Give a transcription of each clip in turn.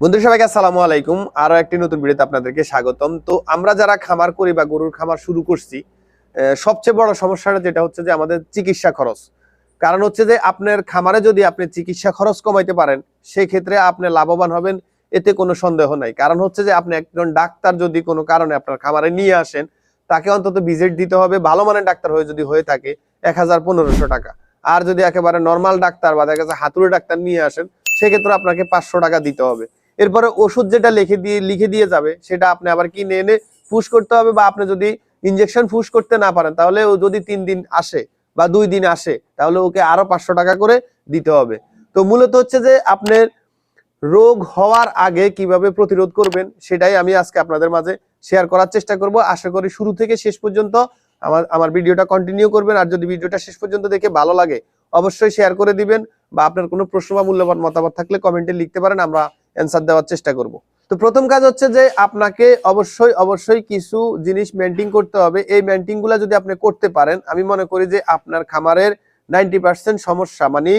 বন্ধুরা সবাইকে আসসালামু আলাইকুম। আরো একটি নতুন ভিডিওতে আপনাদেরকে স্বাগতম। তো আমরা যারা খামার করি বা গরুর খামার শুরু করছি, সবচেয়ে বড় সমস্যাটা যেটা হচ্ছে যে আমাদের চিকিৎসা খরচ। কারণ হচ্ছে যে আপনার খামারে যদি আপনি চিকিৎসা খরচ কমাইতে পারেন, সেই ক্ষেত্রে আপনি লাভবান হবেন, এতে কোনো সন্দেহ নাই। কারণ হচ্ছে যে আপনি একজন ডাক্তার যদি কোনো কারণে আপনার খামারে নিয়ে আসেন, তাকে অন্তত ভিজিট দিতে হবে, ভালো মানের ডাক্তার যদি হয়ে থাকে 1000-1500 টাকা। আর যদি একেবারে নর্মাল ডাক্তার বা দেখা যাচ্ছে হাতুড়ে ডাক্তার নিয়ে আসেন, সেক্ষেত্রে আপনাকে 500 টাকা দিতে হবে। এরপরে ওষুধ যেটা লিখে দিয়ে যাবে, সেটা আপনি আবার কিনে এনে পুশ করতে হবে, বা আপনি যদি ইনজেকশন পুশ করতে না পারেন, তাহলে ও যদি 3 দিন আসে বা 2 দিন আসে, তাহলে ওকে আরো 500 টাকা করে দিতে হবে। তো মূলত হচ্ছে যে আপনার রোগ হওয়ার আগে কিভাবে প্রতিরোধ করবেন, সেটাই আমি আজকে আপনাদের মাঝে শেয়ার করার চেষ্টা করব। আশা করি শুরু থেকে শেষ পর্যন্ত আমার ভিডিওটা কন্টিনিউ করবেন। আর যদি ভিডিওটা শেষ পর্যন্ত দেখে ভালো লাগে, অবশ্যই শেয়ার করে দিবেন, বা আপনার কোনো প্রশ্ন বা মূল্যবান মতামত থাকলে কমেন্টে লিখতে পারেন, আমরা অ্যান্সার দেওয়ার চেষ্টা করব। তো প্রথম কাজ হচ্ছে যে আপনাকে অবশ্যই কিছু জিনিস মেনটেন করতে হবে। এই মেনটেন গুলা যদি আপনি করতে পারেন, আমি মনে করি যে আপনার খামারের 90% সমস্যা, মানে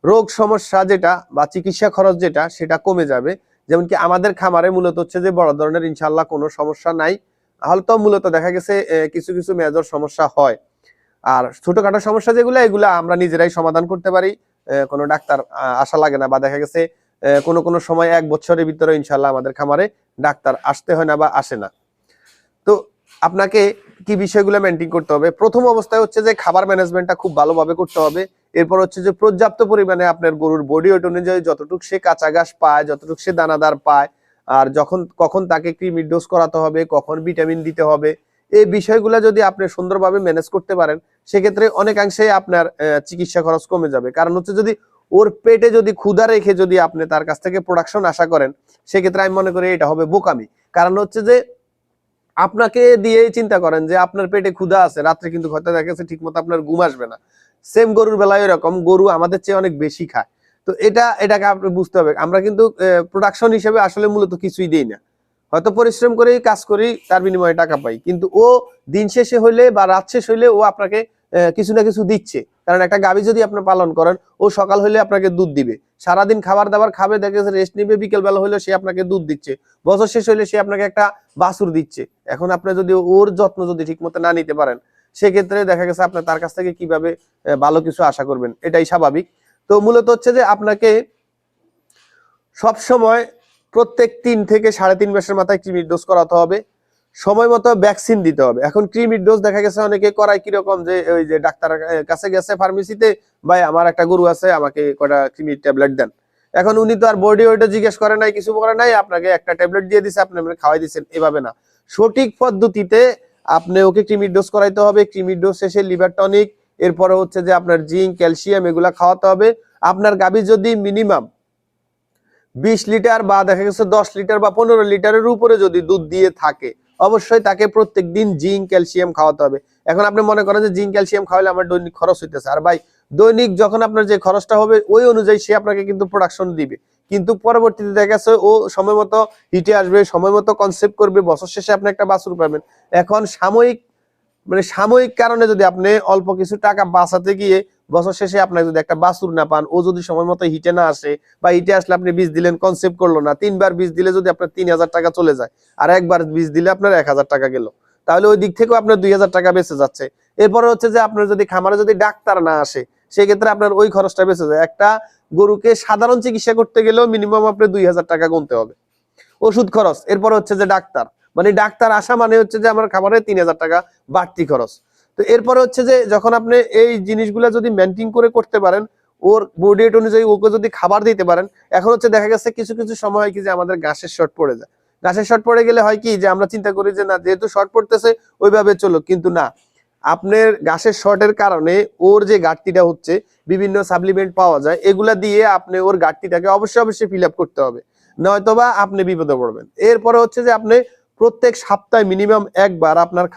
রোগ সমস্যা যেটা বা চিকিৎসা খরচ যেটা, সেটা কমে যাবে। যেমন কি আমাদের খামারে মূলত হচ্ছে যে বড় ধরনের ইনশাল্লাহ কোনো সমস্যা নাই। হয়তো মূলত দেখা গেছে কিছু কিছু মেজর সমস্যা হয়, আর ছোটখাটো সমস্যা যেগুলো, এগুলা আমরা নিজেরাই সমাধান করতে পারি। কোনো ডাক্তার আসা লাগে না, বা দেখা গেছে কোনো সময় 1 বছরের ভিতরে ইনশাল্লাহ আমাদের খামারে ডাক্তার আসতে হয় না বা আসে না। তো আপনাকে কি বিষয়গুলো মেনটেন করতে হবে? প্রথম অবস্থায় হচ্ছে যে খাবার ম্যানেজমেন্টটা খুব ভালোভাবে করতে হবে। এরপর হচ্ছে যে পর্যাপ্ত পরিমাণে আপনার গরুর বডি ওয়েট অনুযায়ী যতটুকু সে কাঁচা ঘাস পায়, যতটুকু সে দানাদার পায়, আর কখন তাকে কৃমি ডোজ করাতে হবে, কখন ভিটামিন দিতে হবে, এই বিষয়গুলো যদি আপনি সুন্দরভাবে ম্যানেজ করতে পারেন, সেক্ষেত্রে অনেকাংশে আপনার চিকিৎসা খরচ কমে যাবে। কারণ হচ্ছে যদি ওর পেটে যদি ক্ষুধা রেখে যদি আপনি তার কাছ থেকে প্রোডাকশন আশা করেন, সেক্ষেত্রে আমি মনে করি এটা হবে বোকামি। কারণ হচ্ছে যে আপনাকে দিয়েই চিন্তা করেন যে আপনার পেটে ক্ষুধা আছে, রাত্রে কিন্তু হয়তো দেখা যাচ্ছে ঠিক মতো আপনার ঘুম আসবে না। সেম গরুর বেলায় এরকম, গরু আমাদের চেয়ে অনেক বেশি খায়। তো এটাকে আপনি বুঝতে হবে। আমরা কিন্তু প্রোডাকশন হিসেবে আসলে মূলত কিছুই দেই না, হয়তো পরিশ্রম করেই কাজ করি, তার বিনিময়ে টাকা পাই। কিন্তু ও দিন শেষে হইলে বা রাত শেষ হইলে ও আপনাকে কিছু না কিছু দিচ্ছে। কারণ একটা গাভী যদি আপনি পালন করেন, ও সকাল হইলে আপনাকে দুধ দিবে, সারাদিন খাবার দাবার খাবে, দেখে রেস্ট নিবে, বিকেল বেলা হইলে সে আপনাকে দুধ দিচ্ছে, বছর শেষ হইলে সে আপনাকে একটা বাছুর দিচ্ছে। এখন আপনি যদি ওর যত্ন যদি ঠিক মতো না নিতে পারেন, সেক্ষেত্রে দেখা গেছে আপনি তার কাছ থেকে কিভাবে ভালো কিছু আশা করবেন, এটাই স্বাভাবিক। তো মূলত হচ্ছে যে আপনাকে সবসময় প্রত্যেক 3 থেকে 3.5 মাসের মাথায় কৃমির ডোজ করাতে হবে, সময় মতো ভ্যাকসিন দিতে হবে। এখন কৃমির ডোজ দেখা গেছে অনেকে করায় কিরকম, যে ওই যে ডাক্তার কাছে গেছে ফার্মেসিতে, ভাই আমার একটা গরু আছে, আমাকে কটা কৃমির ট্যাবলেট দেন। এখন উনি তো আর বডি ওয়েটও জিজ্ঞেস করে নাই, কিছু করে নাই, আপনাকে একটা ট্যাবলেট দিয়ে দিছে, আপনি খাওয়াই দিচ্ছেন, এভাবে না। সঠিক পদ্ধতিতে আপনি ওকে কৃমির ডোজ করাইতে হবে। কৃমির ডোজ শেষে লিভার টনিক, এরপরে হচ্ছে যে আপনার জিঙ্ক, ক্যালসিয়াম, এগুলা খাওয়াতে হবে। আপনার গাভী যদি মিনিমাম 20 লিটার বা দেখা গেছে 10 লিটার বা 15 লিটারের উপরে যদি দুধ দিয়ে থাকে, অবশ্যই তাকে প্রত্যেকদিন জিঙ্ক, ক্যালসিয়াম খাওয়াতে হবে। এখন আপনি মনে করেন যে জিঙ্ক, ক্যালসিয়াম খাওয়ালে আমার দৈনিক খরচ হইতেছে, আর ভাই দৈনিক যখন আপনার যে খরচটা হবে, ওই অনুযায়ী সে আপনাকে কিন্তু প্রোডাকশন দিবে। কিন্তু পরবর্তীতে দেখা গেছে ও সময় মতো হিটে আসবে, সময় মতো কনসেপ্ট করবে, বছর শেষে আপনি একটা বাছুর পাবেন। এখন সাময়িক কারণে যদি আপনি অল্প কিছু টাকা বাঁচাতে গিয়ে বছর শেষে আপনার যদি একটা বাছুর না পান, ও যদি সময় মতো হিটে না আসে, বা হিটে আসলে আপনি বীজ দিলেন, কনসেপ্ট করলো না, 3বার বীজ দিলে যদি আপনার 3000 টাকা চলে যায়, আর একবার বীজ দিলে আপনার 1000 টাকা গেল, তাহলে ওই দিক থেকেও আপনার 2000 টাকা বেঁচে যাচ্ছে। এরপরে হচ্ছে যে আপনার যদি খামারে যদি ডাক্তার না আসে, সেক্ষেত্রে আপনার ওই খরচটা বেঁচে যায়। একটা গরুকে সাধারণ চিকিৎসা করতে গেলেও মিনিমাম আপনার 2000 টাকা গুনতে হবে, ওষুধ খরচ, এরপর হচ্ছে যে ডাক্তার, মানে ডাক্তার আসা মানে হচ্ছে যে আমার খাবারে 3000 টাকা বাড়তি খরচ। তো এরপরে হচ্ছে যে যখন আপনি এই জিনিসগুলো যদি মেনটেন করে করতে পারেন, ওর বডি ওয়েট অনুযায়ী ওকে যদি খাবার দিতে পারেন, এখন হচ্ছে দেখা গেছে কিছু কিছু সময় হয় কি যে আমাদের ঘাসের শর্ট পড়ে যায়। ঘাসের শর্ট পড়ে গেলে হয় কি যে আমরা চিন্তা করি যে না, যেহেতু শর্ট পড়তেছে ওইভাবে চলো, কিন্তু না, আপনার ঘাসের শর্টের কারণে ওর যে ঘাটতিটা হচ্ছে, বিভিন্ন সাপ্লিমেন্ট পাওয়া যায়, এগুলা দিয়ে আপনি ওর ঘাটতিটাকে অবশ্যই ফিল আপ করতে হবে, নয়তোবা আপনি বিপদে পড়বেন। এরপরে হচ্ছে যে আপনি প্রত্যেক সপ্তাহে মিনিমাম একবার আপনার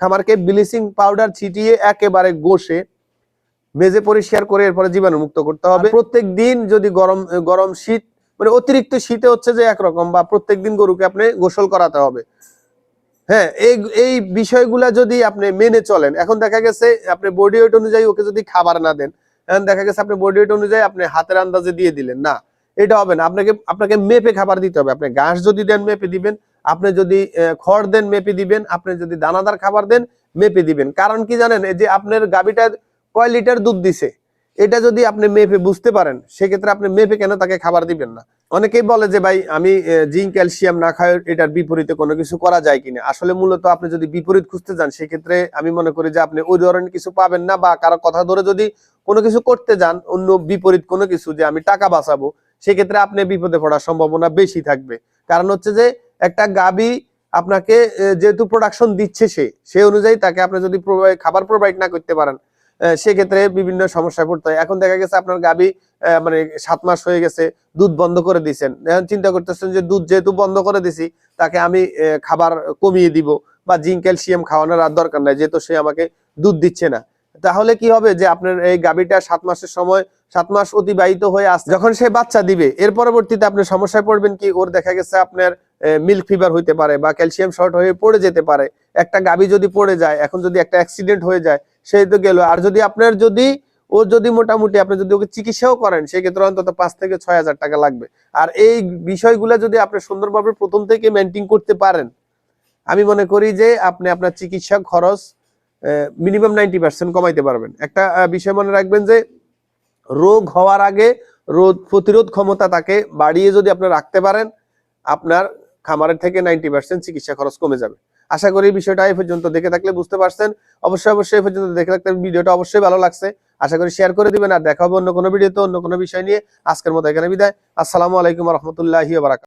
খামারকে ব্লিচিং পাউডার ছিটিয়ে একেবারে ঘষে মেজে পরিষ্কার করে এরপরে জীবাণুমুক্ত করতে হবে। প্রত্যেক দিন যদি গরম শীত, মানে অতিরিক্ত শীতে হচ্ছে যে একরকম, বা প্রত্যেকদিন গরুকে আপনি গোসল করাতে হবে। হ্যাঁ, এই বিষয়গুলা যদি আপনি মেনে চলেন, এখন দেখা গেছে আপনি বডি ওয়েট অনুযায়ী ওকে যদি খাবার না দেন, এখন দেখা গেছে আপনি বডি ওয়েট অনুযায়ী আপনি হাতের আন্দাজে দিয়ে দিলেন, না, এটা হবে না। আপনাকে মেপে খাবার দিতে হবে। আপনি ঘাস যদি দেন মেপে দিবেন, আপনি যদি খড় দেন মেপে দিবেন, আপনি যদি দানাদার খাবার দেন মেপে দিবেন। কারণ কি জানেন, এই যে আপনার গাভীটা কয় লিটার দুধ দিছে এটা যদি আপনি মেপে বুঝতে পারেন, সেক্ষেত্রে আপনি মেপে কেন তাকে খাবার দিবেন না? অনেকেই বলে যে ভাই আমি জিঙ্ক ক্যালসিয়াম না খাই, এটার বিপরীতে কোনো কিছু করা যায় কিনা। আসলে মূলত আপনি যদি বিপরীত খুঁজতে যান, সেক্ষেত্রে আমি মনে করি যে আপনি ওই ধরনের কিছু পাবেন না, বা কারো কথা ধরে যদি কোনো কিছু করতে যান অন্য বিপরীত কোনো কিছু, যে আমি টাকা বাঁচাবো, সেক্ষেত্রে আপনি বিপদে পড়ার সম্ভাবনা বেশি থাকবে। কারণ হচ্ছে যে একটা গাভী আপনাকে যেহেতু প্রোডাকশন দিচ্ছে, সে অনুযায়ী তাকে আপনি যদি খাবার প্রোভাইড না করতে পারেন, সেক্ষেত্রে বিভিন্ন সমস্যায় পড়তে হয়। এখন দেখা গেছে আপনার গাভী মানে 7 মাস হয়ে গেছে, দুধ বন্ধ করে দিচ্ছেন, এখন চিন্তা করতেছেন যে দুধ যেহেতু বন্ধ করে দিছি, তাকে আমি খাবার কমিয়ে দিব বা জিঙ্ক ক্যালসিয়াম খাওয়ানোর আর দরকার নাই, যেহেতু সে আমাকে দুধ দিচ্ছে না। তাহলে কি হবে যে আপনার এই গাভীটা 7 মাসের সময় 7 মাস অতিবাহিত হয়ে আসছে, যখন সে বাচ্চা দিবে এর পরবর্তীতে আপনি সমস্যায় পড়বেন কি, ওর দেখা গেছে আপনার মিল্ক ফিভার হইতে পারে বা ক্যালসিয়াম শর্ট হয়ে পড়ে যেতে পারে। একটা গাভী যদি পড়ে যায়, এখন যদি একটা অ্যাক্সিডেন্ট হয়ে যায়, সেই তো গেল। আর যদি আপনার যদি মোটামুটি আপনি যদি ওকে চিকিৎসাও করেন, সেক্ষেত্রে অন্তত 5 থেকে 6 হাজার টাকা লাগবে। আর এই বিষয়গুলো যদি আপনি সুন্দরভাবে প্রথম থেকে মেনটেন করতে পারেন, আমি মনে করি যে আপনি আপনার চিকিৎসা খরচ মিনিমাম 90% কমাইতে পারবেন। একটা বিষয় মনে রাখবেন যে রোগ হওয়ার আগে রোগ প্রতিরোধ ক্ষমতা তাকে বাড়িয়ে যদি আপনি রাখতে পারেন, আপনার খামারের থেকে 90% চিকিৎসা খরচ কমে যাবে। আশা করি বিষয়টা এই পর্যন্ত দেখে থাকলে বুঝতে পারছেন। অবশ্যই এই পর্যন্ত দেখে থাকলে ভিডিওটা অবশ্যই ভালো লাগছে, আশা করি শেয়ার করে দিবেন। আর দেখা হবে অন্য কোনো ভিডিওতে অন্য কোনো বিষয় নিয়ে। আজকের মতো এখানে বিদায়। আসসালামু আলাইকুম ওয়া রাহমাতুল্লাহি ওয়া বারাকাতুহু।